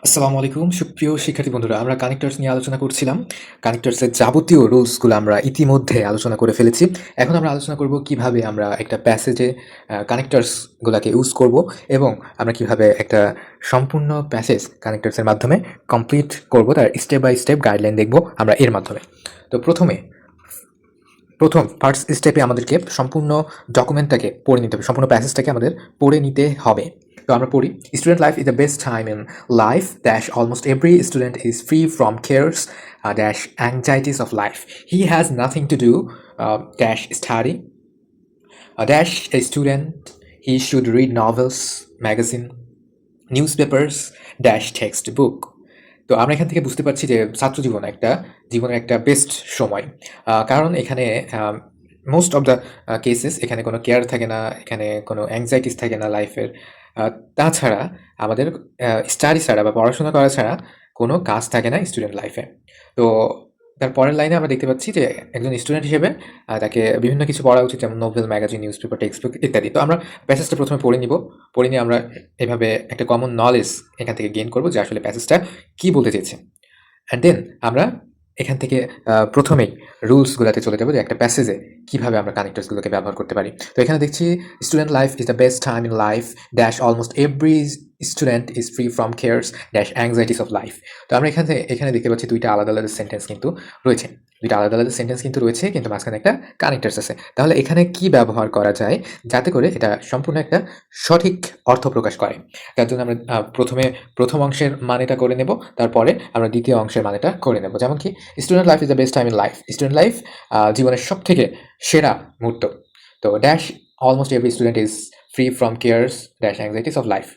আসসালামু আলাইকুম সুপ্রিয় শিক্ষার্থী বন্ধুরা, আমরা কানেক্টরস নিয়ে আলোচনা করছিলাম। কানেক্টরসের যাবতীয় রুলসগুলো আমরা ইতিমধ্যে আলোচনা করে ফেলেছি। এখন আমরা আলোচনা করব কিভাবে আমরা একটা প্যাসেজে কানেক্টরসগুলোকে ইউজ করব এবং আমরা কিভাবে একটা সম্পূর্ণ প্যাসেজ কানেক্টরসের মাধ্যমে কমপ্লিট করব, তার স্টেপ বাই স্টেপ গাইডলাইন দেখব আমরা এর মাধ্যমে। তো প্রথম ফার্স্ট স্টেপে আমাদেরকে সম্পূর্ণ ডকুমেন্টটাকে পড়ে নিতে হবে, সম্পূর্ণ প্যাসেজটাকে আমাদের পড়ে নিতে হবে। তো আমরা পড়ি, student life is the best time in life dash almost every student is free from cares dash anxieties of life. He has nothing to do dash study dash a student he should read novels, magazine, news papers dash text book. তো আমরা এখান থেকে বুঝতে পারছি যে ছাত্র জীবনের একটা বেস্ট সময়, কারণ এখানে মোস্ট অফ দ্য কেসেস এখানে কোনো কেয়ার থাকে না, এখানে কোনো অ্যাংজাইটিস থাকে না লাইফের। তাছাড়া আমাদের স্টাডি ছাড়া বা পড়াশোনা করা ছাড়া কোনো কাজ থাকে না স্টুডেন্ট লাইফে। তো তার পরের লাইনে আমরা দেখতে পাচ্ছি যে একজন স্টুডেন্ট হিসেবে তাকে বিভিন্ন কিছু পড়া উচিত, যেমন novel, magazine, news paper, text book ইত্যাদি। তো আমরা প্যাসেজটা প্রথমে পড়ে নিব, পড়ে নিয়ে আমরা এভাবে একটা কমন নলেজ এখান থেকে গেইন করবো যে আসলে প্যাসেজটা কী বলতে চেয়েছে। অ্যান্ড দেন আমরা এখান থেকে প্রথমেই রুলসগুলোতে চলে যাবো যে একটা প্যাসেজে কীভাবে আমরা কানেক্টরসগুলোকে ব্যবহার করতে পারি। তো এখানে দেখছি, student life is the best time in life dash almost every student is free from cares dash anxieties of life. তো আমরা এখানে দেখতে পাচ্ছি দুইটা আলাদা আলাদা সেন্টেন্স কিন্তু রয়েছে, কিন্তু মাঝখানে একটা কানেক্টরস আছে। তাহলে এখানে কি ব্যবহার করা যায় যাতে করে এটা সম্পূর্ণ একটা সঠিক অর্থ প্রকাশ করে? তার জন্য আমরা প্রথমে প্রথম অংশের মানেটা করে নেব, তারপরে আমরা দ্বিতীয় অংশের মানেটা করে নেব। যেমন কি, student life is the best time in life, student life জীবনের সব থেকে সেরা মুহূর্ত। তো dash almost every student is free from cares dash anxieties of life.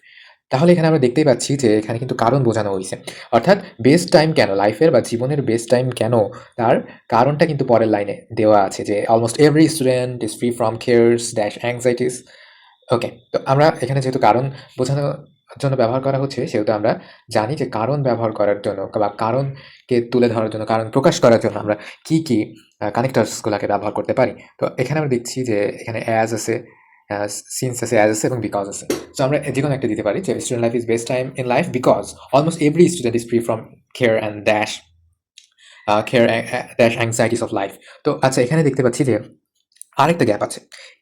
তাহলে এখানে আমরা দেখতেই পাচ্ছি যে এখানে কিন্তু কারণ বোঝানো হয়েছে, অর্থাৎ বেস্ট টাইম কেন, লাইফের বা জীবনের বেস্ট টাইম কেন, তার কারণটা কিন্তু পরের লাইনে দেওয়া আছে যে almost every student is free from cares dash anxieties. Okay, তো আমরা এখানে যেহেতু কারণ বোঝানোর জন্য ব্যবহার করা হচ্ছে, সেহেতু আমরা জানি যে কারণ ব্যবহার করার জন্য বা কারণকে তুলে ধরার জন্য, কারণ প্রকাশ করার জন্য আমরা কি কি কানেক্টরসগুলোকে ব্যবহার করতে পারি। তো এখানে আমরা দেখছি যে এখানে অ্যাজ আছে, সিন্স আছে, অ্যাজ আছে এবং বিকজ আছে। সো আমরা যে কোনো একটা দিতে পারি যে student life is best time in life because almost every student is free from care and dash anxieties of life. তো আচ্ছা, এখানে দেখতে পাচ্ছি যে আরেকটা গ্যাপ আছে।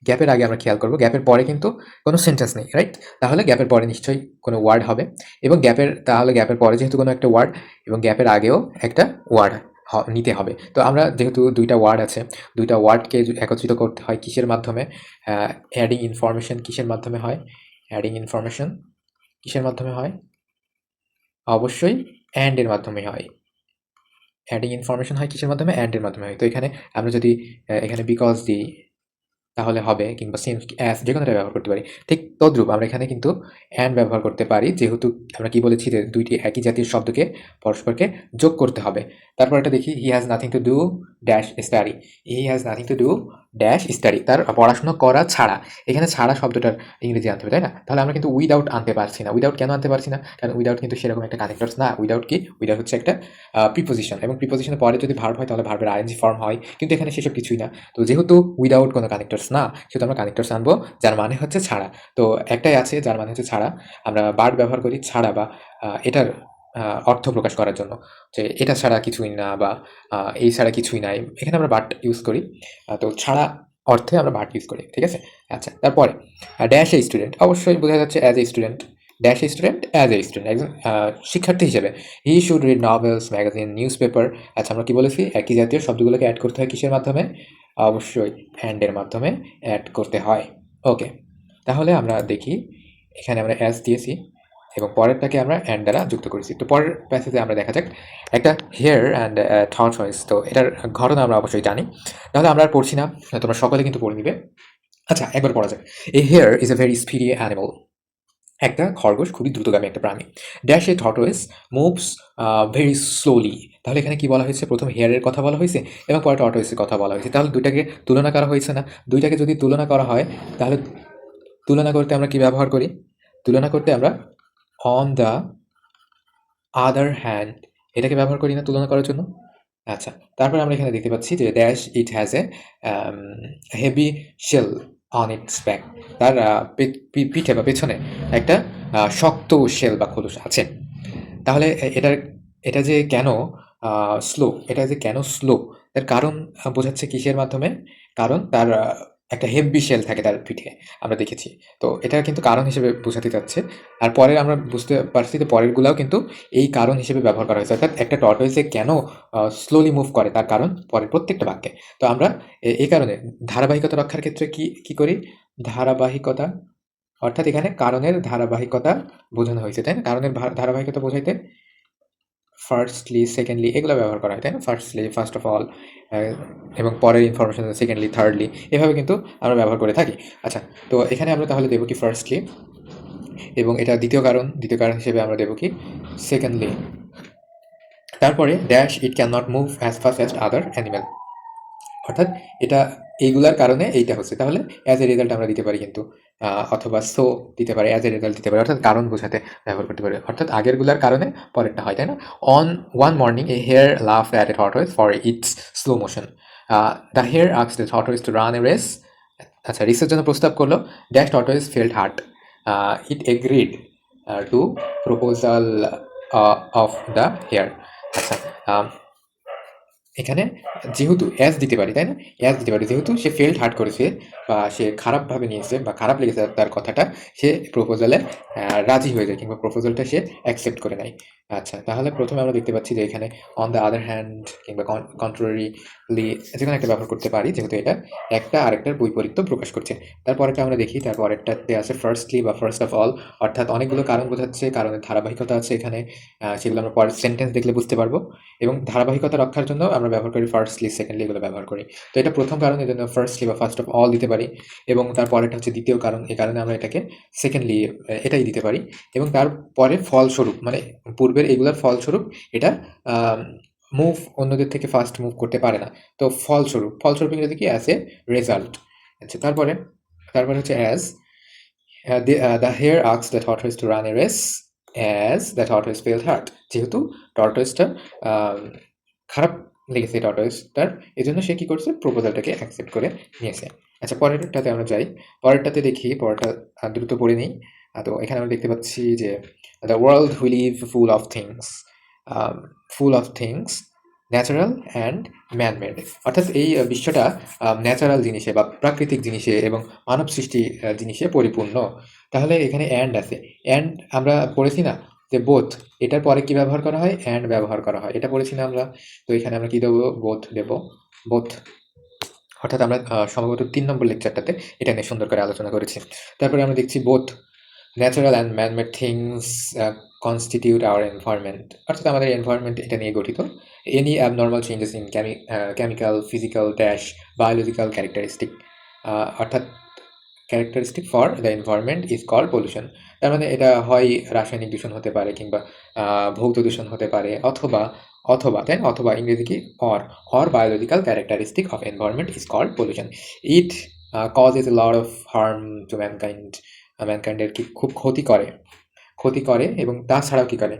গ্যাপের আগে আমরা খেয়াল করব, গ্যাপের পরে কিন্তু কোনো সেন্টেন্স নেই, রাইট? তাহলে গ্যাপের পরে নিশ্চয়ই কোনো ওয়ার্ড হবে, এবং গ্যাপের পরে যেহেতু কোনো একটা ওয়ার্ড এবং গ্যাপের আগেও একটা ওয়ার্ড নিতে হবে। তো আমরা যেহেতু দুইটা ওয়ার্ড আছে, দুইটা ওয়ার্ডকে একত্রিত করতে হয় কিসের মাধ্যমে? অ্যাডিং ইনফরমেশন কিসের মাধ্যমে হয়? অ্যাডিং ইনফরমেশন কিসের মাধ্যমে হয়? অবশ্যই অ্যান্ড এর মাধ্যমে হয়। অ্যাডিং ইনফরমেশন হয় কিসের মাধ্যমে? অ্যান্ড এর মাধ্যমে হয়। তো এখানে আমরা যদি এখানে বিকজ দিই তাহলে হবে, কিংবা সিন্স, অ্যাজ, যে কোনোটা ব্যবহার করতে পারি। ঠিক তদ্রূপ আমরা এখানে কিন্তু অ্যান্ড ব্যবহার করতে পারি, যেহেতু আমরা কি বলেছি যে দুইটি একই জাতীয় শব্দকে পরস্পরকে যোগ করতে হবে। তারপর এটা দেখি, he has nothing to do dash study. He has nothing to do dash study, তার পড়াশোনা করা ছাড়া। এখানে ছাড়া শব্দটার ইংরেজি আনতে হবে, তাই না? তাহলে আমরা কিন্তু উইদাউট আনতে পারছি না। উইদাউট কেন আনতে পারছি না? কারণ উইদাউট কিন্তু সেরকম একটা কানেক্টরস না। উইদাউট কি? উইদাউট হচ্ছে একটা প্রিপোজিশন, এবং প্রিপোজিশনের পরে যদি ভার্ব হয় তাহলে ভার্বের আইএনজি ফর্ম হয়, কিন্তু এখানে সেসব কিছুই না। তো যেহেতু উইদাউট কোনো কানেক্টরস না, সেহেতু আমরা কানেক্টরস আনবো যার মানে হচ্ছে ছাড়া। তো একটাই আছে যার মানে হচ্ছে ছাড়া। আমরা বাট ব্যবহার করি ছাড়া বা এটার অর্থ প্রকাশ করার জন্য, যে এটা ছাড়া কিছুই না বা এই ছাড়া কিছুই নাই, এখানে আমরা বাট ইউজ করি। তো ছাড়া অর্থে আমরা বাট ইউজ করি, ঠিক আছে? আচ্ছা, তারপরে ড্যাশ এ স্টুডেন্ট, অবশ্যই বোঝা যাচ্ছে as a student. Dash a student, as a student, একজন শিক্ষার্থী হিসেবে। He should read novels, magazine, news paper. আচ্ছা, আমরা কি বলেছি? একই জাতীয় শব্দগুলোকে অ্যাড করতে হয় কিসের মাধ্যমে? অবশ্যই অ্যান্ডের মাধ্যমে অ্যাড করতে হয়। ওকে, তাহলে আমরা দেখি, এখানে আমরা অ্যাজ দিয়েছি এবং পরেরটাকে আমরা অ্যান্ড দ্বারা যুক্ত করেছি। তো পরের প্যাসেজে আমরা দেখা যাক একটা হেয়ার অ্যান্ড থট চয়েস। তো এটার ঘটনা আমরা অবশ্যই জানি, তাহলে আমরা আর পড়ছি না, তোমরা সকলে কিন্তু পড়ে নিবে। আচ্ছা, একবার পড়া যাক। A hare is a very speedy animal, একটা খরগোশ খুবই দ্রুতগামী একটা প্রাণী। Dash a tortoise moves very slowly. তাহলে এখানে কি বলা হয়েছে? প্রথম হেয়ারের কথা বলা হয়েছে এবং পরে টর্টয়েসের কথা বলা হয়েছে। তাহলে দুইটাকে তুলনা করা হয়েছে না? দুইটাকে যদি তুলনা করা হয়, তাহলে তুলনা করতে আমরা কি ব্যবহার করি? তুলনা করতে আমরা অন দ্য আদার হ্যান্ড এটাকে ব্যবহার করি না তুলনা করার জন্য? আচ্ছা, তারপরে আমরা এখানে দেখতে পাচ্ছি যে dash it has a heavy shell on its back. তার পিঠে বা পেছনে একটা শক্ত শেল বা খোলস আছে। তাহলে এটা যে কেন স্লো, এটা যে কেন স্লো, এর কারণ বোঝাচ্ছে কিসের মাধ্যমে? কারণ তার একটা হেভি শেল থাকে তার পিঠে, আমরা দেখেছি। তো এটা কিন্তু কারণ হিসেবে বোঝাতে চাচ্ছে। আর পরের আমরা বুঝতে পারছি যে পরেরগুলাও কিন্তু এই কারণ হিসেবে ব্যবহার করা হয়েছে। অর্থাৎ একটা টর্টয়েস যে কেন স্লোলি মুভ করে তার কারণ পরের প্রত্যেকটা বাক্যে। তো আমরা এই কারণে ধারাবাহিকতা রক্ষার ক্ষেত্রে কি করি? ধারাবাহিকতা, অর্থাৎ এখানে কারণের ধারাবাহিকতা বোঝানো হয়েছে, তাই না? কারণের ধারাবাহিকতা বোঝাইতে ফার্স্টলি, সেকেন্ডলি এগুলো ব্যবহার করা হয়, তাই না? ফার্স্টলি, ফার্স্ট অফ অল, এবং পরের ইনফরমেশন সেকেন্ডলি, থার্ডলি, এভাবে কিন্তু আমরা ব্যবহার করে থাকি। আচ্ছা, তো এখানে আমরা তাহলে দেবো কি ফার্স্টলি, এবং এটা দ্বিতীয় কারণ হিসেবে আমরা দেবো কি সেকেন্ডলি। তারপরে dash it can not move as fast as other animal, অর্থাৎ এটা এইগুলার কারণে এইটা হচ্ছে। তাহলে অ্যাজ এ রেজাল্ট আমরা দিতে পারি কিন্তু, অথবা সো দিতে পারি, অ্যাজ এ রেজাল্ট দিতে পারি, অর্থাৎ কারণ বোঝাতে ব্যবহার করতে পারি। অর্থাৎ আগেরগুলার কারণে পরেরটা হয়, তাই না? On one morning a hare laughed at a tortoise for its slow motion. The hare asked the tortoise to run a race. আচ্ছা, রেসের জন্য প্রস্তাব করলো। Dash tortoise felt hurt, it agreed to proposal of the hare. আচ্ছা, এখানে যেহেতু as দিতে পারি, তাই না? অ্যাজ দিতে পারি, যেহেতু সে ফেল্ড হার্ট করেছে বা সে খারাপভাবে নিয়েছে বা খারাপ লেগেছে তার কথাটা, সে প্রপোজালে রাজি হয়ে যায়, কিংবা প্রপোজালটা সে অ্যাকসেপ্ট করে নেয়। আচ্ছা, তাহলে প্রথমে আমরা দেখতে পাচ্ছি যে এখানে অন দ্য আদার হ্যান্ড কিংবা কন্ট্রারিলি যেখানে একটা ব্যবহার করতে পারি, যেহেতু এটা একটা আরেকটার বৈপরীত্য প্রকাশ করছে। তারপরেটা আমরা দেখি, তারপরেরটাতে আছে ফার্স্টলি বা ফার্স্ট অফ অল, অর্থাৎ অনেকগুলো কারণ বোঝাচ্ছে, কারণের ধারাবাহিকতা আছে এখানে, সেগুলো আমরা পরের সেন্টেন্স দেখলে বুঝতে পারবো। এবং ধারাবাহিকতা রক্ষার জন্য আমরা ব্যবহার করি ফার্স্টলি, সেকেন্ডলি, এগুলো ব্যবহার করি। তো এটা প্রথম কারণ, এই জন্য ফার্স্টলি বা ফার্স্ট অফ অল দিতে পারি। এবং তারপরেটা হচ্ছে দ্বিতীয় কারণ, এই কারণে আমরা এটাকে সেকেন্ডলি এটাই দিতে পারি। এবং তারপরে ফলস্বরূপ, মানে পূর্বের এগুলোর ফলস্বরূপ এটা মুভ অন্যদের থেকে ফাস্ট মুভ করতে পারে না। তো ফলস্বরূপ ইংরেজি কি? As a result. আচ্ছা, তারপরে হচ্ছে as the hare asked the tortoise to run a race as the tortoise felt hurt. যেহেতু টর্টয়েসটা খারাপ লেগেছে টর্টয়েসটার, এই জন্য সে কি করছে? প্রপোজালটাকে অ্যাকসেপ্ট করে নিয়েছে। আচ্ছা, পরেরটাতে আমরা যাই। পরেরটাতে দেখি, পরেরটা দ্রুত পড়ে নিই। তো এখানে আমরা দেখতে পাচ্ছি যে the world we live full of things natural and man-made. অর্থাৎ এই বিশ্বটা ন্যাচারাল জিনিসে বা প্রাকৃতিক জিনিসে এবং মানব সৃষ্টি জিনিসে পরিপূর্ণ। তাহলে এখানে অ্যান্ড আছে। অ্যান্ড আমরা পড়েছি না যে বোথ, এটার পরে কি ব্যবহার করা হয়? অ্যান্ড ব্যবহার করা হয়, এটা পড়েছি না আমরা? তো এখানে আমরা কি দেবো? বোথ দেবো, বোথ। অর্থাৎ আমরা সম্ভবত ৩ নম্বর লেকচারটাতে এটা নিয়ে সুন্দর করে আলোচনা করেছি। তারপরে আমরা দেখছি both natural and manmade things constitute our environment, অর্থাৎ আমাদের এনভায়রনমেন্ট এটা নিয়ে গঠিত। Any abnormal changes in chemical, physical dash biological characteristic, অর্থাৎ characteristic for the environment is called pollution. তার মানে এটা হয় রাসায়নিক দূষণ হতে পারে, কিংবা ভৌত দূষণ হতে পারে, অথবা তাই না? অথবা ইংরেজি কি? Or biological characteristic of environment is called pollution. It causes a lot of harm to ম্যানকাইন্ডের কি খুব ক্ষতি করে, এবং তাছাড়াও কি করে?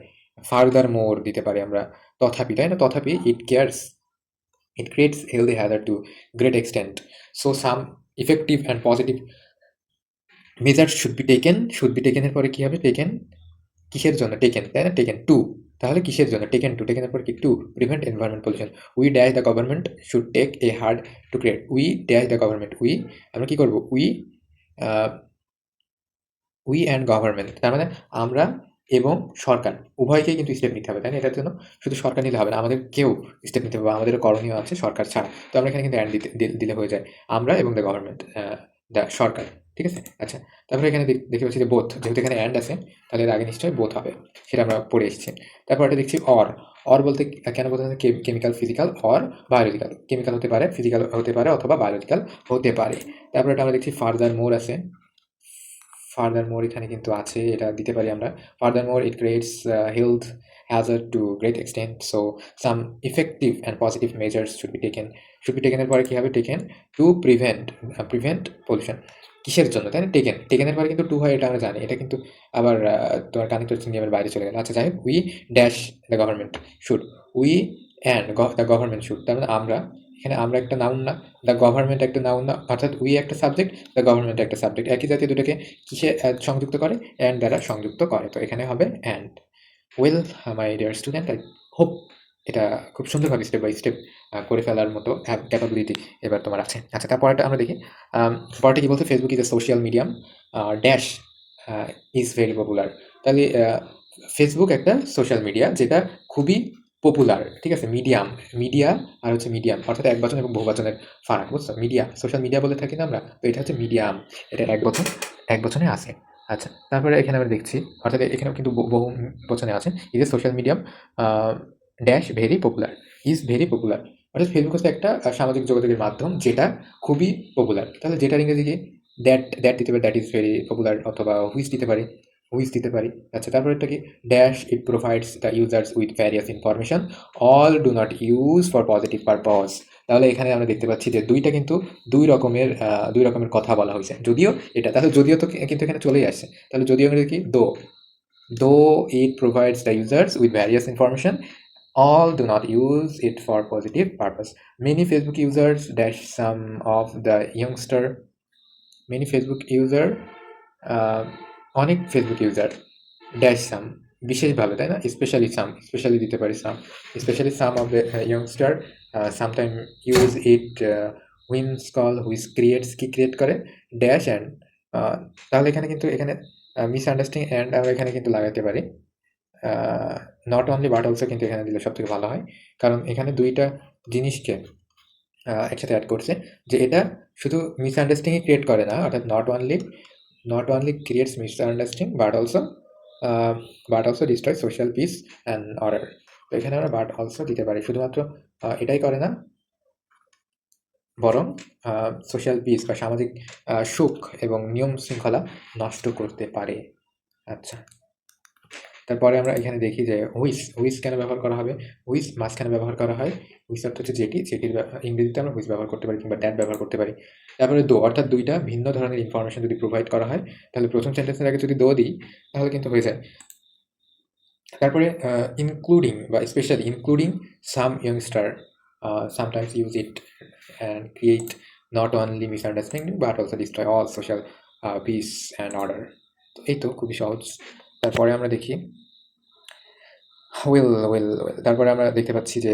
ফার্দার মোর দিতে পারি আমরা, তথাপি, তাই না? তথাপি it creates healthy hazard to great extent, so some effective and positive measures should be taken এর পরে কি হবে? টেকেন কিসের জন্য? টেকেন, তাই না? টেকেন টু, তাহলে কিসের জন্য? টেকেনের পর কি? To prevent environment pollution. We dash the government should take a hard to create. We dash the government, আমরা কি করবো? উই অ্যান্ড গভর্নমেন্ট, তার মানে আমরা এবং সরকার উভয়কেই কিন্তু স্টেপ নিতে হবে, তাই না? এটার জন্য শুধু সরকার নিলে হবে না, আমাদের কেউ স্টেপ নিতে হবে, আমাদেরও করণীয় আছে সরকার ছাড়া। তো আমরা এখানে কিন্তু অ্যান্ড দিলে হয়ে যায়, আমরা এবং দ্য গভর্নমেন্ট, দ্য সরকার, ঠিক আছে? আচ্ছা, তারপরে এখানে দেখতে পাচ্ছি যে বোথ, যেহেতু এখানে অ্যান্ড আছে তাহলে এর আগে নিশ্চয়ই বোথ হবে, সেটা আমরা পড়ে এসেছি। তারপর এটা দেখছি অর বলতে কেন বলতে chemical, physical or biological. Chemical হতে পারে, ফিজিক্যাল হতে পারে, অথবা বায়োলজিক্যাল হতে পারে। তারপরে এটা আমরা দেখছি ফার্দার মোর আছে, ফার্দারমোর এখানে কিন্তু আছে, এটা দিতে পারি আমরা। Furthermore it creates health hazard to great extent, so some effective and positive measures should be taken এর পরে কি হবে? Taken to prevent pollution. কিসের জন্য, তাই না? টেকেনের পরে কিন্তু টু হয়, এটা আমরা জানি। এটা কিন্তু আবার তোমার কানেক্টর সিঙ্গেমের বাইরে চলে গেল। আচ্ছা, যাই হোক, we dash the government should, we and the government should, তার মানে আমরা, এখানে আমরা একটা নাউন না, দ্য গভর্নমেন্ট একটা নাউন না, অর্থাৎ উই একটা সাবজেক্ট, দ্য গভর্নমেন্ট একটা সাবজেক্ট, একই জাতীয় দুটোকে কিসে সংযুক্ত করে? অ্যান্ড দ্বারা সংযুক্ত করে, তো এখানে হবে and. Well my dear student, I hope এটা খুব সুন্দরভাবে স্টেপ বাই স্টেপ করে ফেলার মতো ক্যাপাবিলিটি এবার তোমার আছে। আচ্ছা, তারপরটা আমরা দেখি। পরেরটা কি বলছে, Facebook is a social medium dash is very popular. তাহলে ফেসবুক একটা সোশ্যাল মিডিয়া যেটা খুবই পপুলার, ঠিক আছে? মিডিয়াম, মিডিয়া আর হচ্ছে মিডিয়াম, অর্থাৎ এক বচন এবং বহুবচনের ফারাক, বুঝছো? মিডিয়া, সোশ্যাল মিডিয়া বলে থাকি না আমরা, তো এটা হচ্ছে মিডিয়াম, এটা এক বচনে আছে। আচ্ছা, তারপরে এখানে আমরা দেখছি, অর্থাৎ এখানেও কিন্তু বহু বচনে আছে, is a social medium dash very popular, is very popular. অর্থাৎ ফেসবুক হচ্ছে একটা সামাজিক যোগাযোগের মাধ্যম যেটা খুবই পপুলার। তাহলে যেটার ইংরেজি কি, দ্যাট দিতে পারি, দ্যাট ইজ ভেরি পপুলার, অথবা হুইচ দিতে পারি, হুইচ দিতে পারি। আচ্ছা, তারপরে একটা কি, dash it provides the users with various information all do not use for positive purpose. তাহলে এখানে আমরা দেখতে পাচ্ছি যে দুইটা কিন্তু দুই রকমের কথা বলা হয়েছে। যদিও এটা, তাহলে যদিও তো কিন্তু এখানে চলেই আসছে। তাহলে যদিও ইংরেজি কি, দো it provides the users with various information, all do not use it for positive purpose. Many Facebook users dash some of the youngster, many Facebook user অনেক ফেসবুক ইউজার ড্যাশ সাম, বিশেষভাবে, তাই না? স্পেশালি দিতে পারি some, specially some of the youngster sometime use it whims call, which creates, কি create করে, dash and. তাহলে এখানে কিন্তু এখানে মিসআন্ডারস্ট্যান্ডিং অ্যান্ড আমরা এখানে কিন্তু লাগাতে পারি নট অনলি বাট অলসো, কিন্তু এখানে দিলে সবথেকে ভালো হয়, কারণ এখানে দুইটা জিনিসকে একসাথে অ্যাড করছে, যে এটা শুধু মিসআন্ডারস্ট্যান্ডিং ক্রিয়েট করে না, অর্থাৎ not only creates misunderstanding but also destroys social peace and order. তো এখানে আমরা বাট অলসো দিতে পারি, শুধুমাত্র এটাই করে না, বরং সোশ্যাল পিস বা সামাজিক সুখ এবং নিয়ম শৃঙ্খলা নষ্ট করতে পারে। আচ্ছা, তারপরে আমরা এখানে দেখি যে হুইচ কেন ব্যবহার করা হবে, হুইচ মাঝখানে ব্যবহার করা হয়, হুইচ অর্থ হচ্ছে যেটির ইংরেজিতে আমরা হুইচ ব্যবহার করতে পারি, কিংবা দ্যাট ব্যবহার করতে পারি। তারপরে দো, অর্থাৎ দুইটা ভিন্ন ধরনের ইনফরমেশন যদি প্রোভাইড করা হয়, তাহলে প্রথম সেন্টেন্সের আগে যদি দো দিই তাহলে কিন্তু হয়ে যায়। তারপরে ইনক্লুডিং বা specially including some ইয়ংস্টার sometimes use it and create not only misunderstanding but also destroy all social piece and order. তো এই তো খুবই সহজ। তারপরে আমরা দেখি ওয়েল, তারপরে আমরা দেখতে পাচ্ছি যে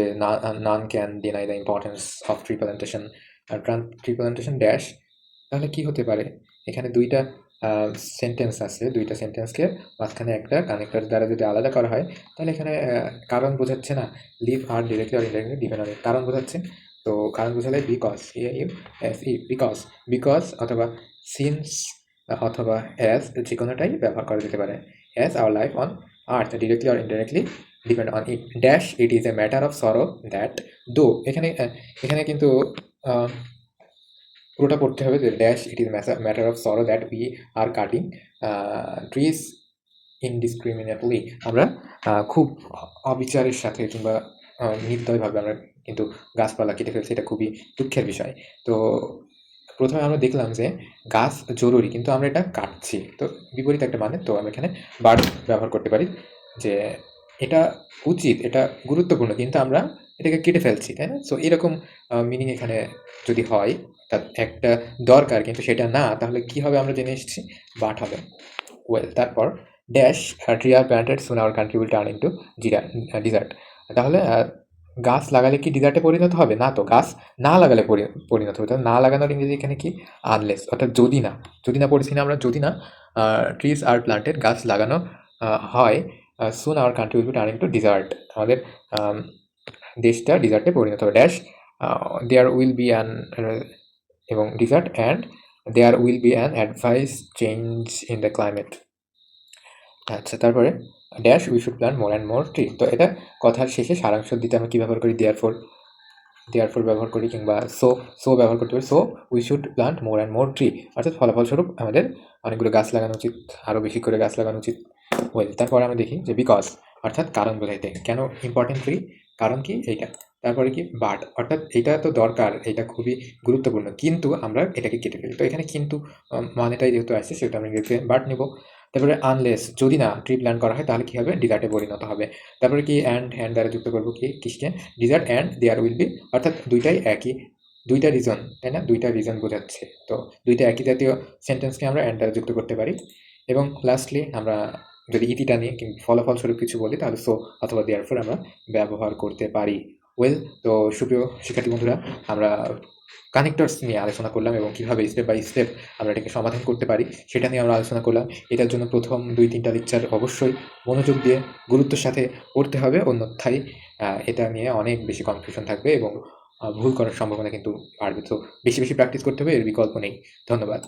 none can deny the importance of tree plantation আর ট্রিপ্লান্টেশন ড্যাশ। তাহলে কি হতে পারে, এখানে দুইটা সেন্টেন্স আছে, দুইটা সেন্টেন্সকে মাঝখানে একটা কানেক্টর দ্বারা যদি আলাদা করা হয়, তাহলে এখানে কারণ বোঝাচ্ছে না, লিভ আর ডিরেক্টলি আর ইনডাইরেক্টলি ডিপেন্ড অন ইট, কারণ বোঝাচ্ছে। তো কারণ বোঝালে বিকজ, বিকজ অথবা সিন্স অথবা অ্যাজ, যে কোনোটাই ব্যবহার করা যেতে পারে। As our life on earth directly or indirectly depend on it dash it is a matter of sorrow that though. এখানে কিন্তু পুরোটা পড়তে হবে যে dash it is matter of sorrow that we are cutting trees indiscriminately. আমরা খুব অবিচারের সাথে কিংবা নির্দয়ভাবে আমরা কিন্তু গাছপালা কেটে ফেলছি, এটা খুবই দুঃখের বিষয়। তো প্রথমে আমরা দেখলাম যে গাছ জরুরি, কিন্তু আমরা এটা কাটছি, তো বিপরীত একটা মানে। তো আমরা এখানে বার্ড ব্যবহার করতে পারি যে এটা উচিত, এটা গুরুত্বপূর্ণ, কিন্তু আমরা এটাকে কেটে ফেলছি, তাই না? সো এরকম মিনিং এখানে যদি হয়, অর্থাৎ একটা দরকার কিন্তু সেটা না, তাহলে কি হবে আমরা জেনে এসেছি, বাট হবে। ওয়েল, তারপর dash tree are planted soon our country will turn into desert. তাহলে গাছ লাগালে কি ডিজার্টে পরিণত হবে? না, তো গাছ না লাগালে পরিণত হবে। তাহলে না লাগানোর ইংরেজি এখানে কি, আনলেস, অর্থাৎ যদি না পড়েছি না আমরা, যদি না ট্রিজ আর প্ল্যান্টেড, গাছ লাগানো হয়, soon our country will be turning to desert, আমাদের দেশটা ডিজার্টে পরিণত হবে। Dash there will be an, এবং desert, and there will be an adverse change in the climate. আচ্ছা, তারপরে dash we should plant more and more tree. তো এটা কথার শেষে সারাংশ দিতে আমরা কী ব্যবহার করি, দেয়ারফোর ব্যবহার করি, কিংবা সো ব্যবহার করতে পারি। So we should plant more and more tree, অর্থাৎ ফলাফলস্বরূপ আমাদের অনেকগুলো গাছ লাগানো উচিত, আরও বেশি করে গাছ লাগানো উচিত। ওয়েল, তারপরে আমরা দেখি যে বিকজ, অর্থাৎ কারণ বোঝাইতে, কেন ইম্পর্টেন্ট ট্রি, কারণ কি এইটা। তারপরে কি বাট, অর্থাৎ এটা তো দরকার, এটা খুবই গুরুত্বপূর্ণ, কিন্তু আমরা এটাকে কেটে ফেলি। তো এখানে কিন্তু মানেটাই যেহেতু আসছে, সেহেতু আমরা ইংরেজিতে বাট নেব। তারপরে আনলেস, যদি না ট্রি প্ল্যান্ট করা হয় তাহলে কী হবে, ডিজার্টে পরিণত হবে। তারপরে কি অ্যান্ড দ্বারা যুক্ত করবো কি, কিসকে, desert and there will be, অর্থাৎ দুইটাই একই, দুইটা রিজন, তাই না? দুইটা রিজন বোঝাচ্ছে, তো দুইটা একই জাতীয় সেন্টেন্সকে আমরা অ্যান্ড দ্বারা যুক্ত করতে পারি। এবং লাস্টলি আমরা যদি ইতিটা নিয়ে ফলাফলস্বরূপ কিছু বলি তাহলে সো অথবা দেয়ারফর আমরা ব্যবহার করতে পারি। ওয়েল, তো সুপ্রিয় শিক্ষার্থী বন্ধুরা, আমরা কানেক্টরস নিয়ে আলোচনা করলাম এবং কিভাবে স্টেপ বাই স্টেপ আমরা এটাকে সমাধান করতে পারি সেটা নিয়ে আমরা আলোচনা করলাম। এটার জন্য প্রথম 2-3টা লেকচার অবশ্যই মনোযোগ দিয়ে গুরুত্বের সাথে পড়তে হবে, অন্যথায় এটা নিয়ে অনেক বেশি কনফিউশন থাকবে এবং ভুল করার সম্ভাবনা কিন্তু বাড়বে। তো বেশি বেশি প্র্যাকটিস করতে হবে, এর বিকল্প নেই। ধন্যবাদ।